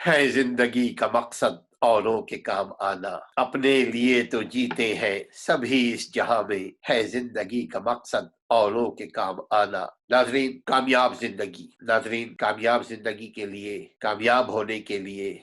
ہے زندگی کا مقصد اوروں کے کام آنا، اپنے لیے تو جیتے ہیں سبھی اس جہاں میں، ہے زندگی کا مقصد اوروں کے کام آنا۔ ناظرین، کامیاب زندگی کے لیے، کامیاب ہونے کے لیے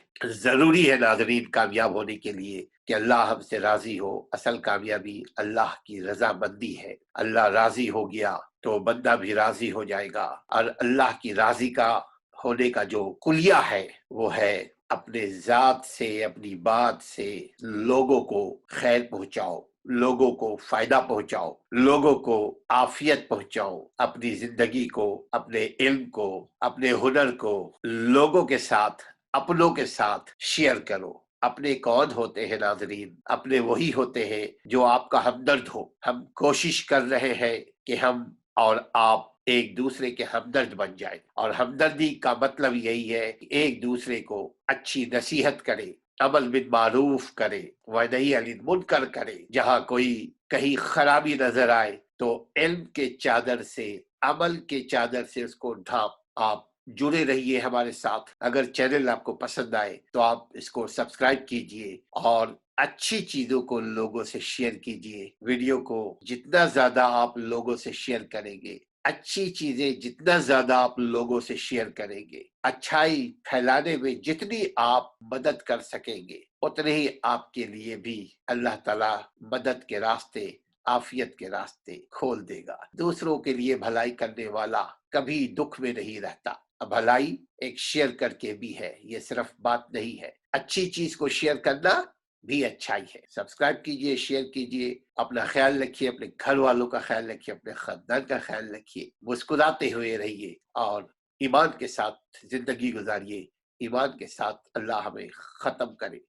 ضروری ہے ناظرین، کامیاب ہونے کے لیے کہ اللہ ہم سے راضی ہو۔ اصل کامیابی اللہ کی رضا مندی ہے۔ اللہ راضی ہو گیا تو بندہ بھی راضی ہو جائے گا، اور اللہ کی راضی کا ہونے کا جو کلیہ ہے وہ ہے اپنے ذات سے، اپنی بات سے لوگوں کو خیر پہنچاؤ، لوگوں کو فائدہ پہنچاؤ، لوگوں کو عافیت پہنچاؤ، اپنی زندگی کو، اپنے علم کو، اپنے ہنر کو لوگوں کے ساتھ، اپنوں کے ساتھ شیئر کرو۔ اپنے کون ہوتے ہیں ناظرین؟ اپنے وہی ہوتے ہیں جو آپ کا ہمدرد ہو۔ ہم کوشش کر رہے ہیں کہ ہم اور آپ ایک دوسرے کے ہمدرد بن جائیں، اور ہمدردی کا مطلب یہی ہے کہ ایک دوسرے کو اچھی نصیحت کرے، امر بالمعروف کرے، ونہی عن المنکر کرے۔ جہاں کوئی کہیں خرابی نظر آئے تو علم کے چادر سے، عمل کے چادر سے اس کو ڈھانپ۔ آپ جڑے رہیے ہمارے ساتھ۔ اگر چینل آپ کو پسند آئے تو آپ اس کو سبسکرائب کیجئے، اور اچھی چیزوں کو لوگوں سے شیئر کیجئے۔ ویڈیو کو جتنا زیادہ آپ لوگوں سے شیئر کریں گے، اچھی چیزیں جتنا زیادہ آپ لوگوں سے شیئر کریں گے، اچھائی پھیلانے میں جتنی آپ مدد کر سکیں گے، اتنے ہی آپ کے لیے بھی اللہ تعالیٰ مدد کے راستے، عافیت کے راستے کھول دے گا۔ دوسروں کے لیے بھلائی کرنے والا کبھی دکھ میں نہیں رہتا۔ بھلائی ایک شیئر کر کے بھی ہے، یہ صرف بات نہیں ہے۔ اچھی چیز کو شیئر کرنا بھی اچھائی ہے۔ سبسکرائب کیجئے، شیئر کیجئے، اپنا خیال رکھیے، اپنے گھر والوں کا خیال رکھیے، اپنے خاندان کا خیال رکھیے، مسکراتے ہوئے رہیے، اور ایمان کے ساتھ زندگی گزاریے۔ ایمان کے ساتھ اللہ ہمیں ختم کرے۔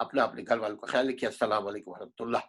اپنے گھر والوں کا خیال رکھیے۔ السلام علیکم ورحمۃ اللہ۔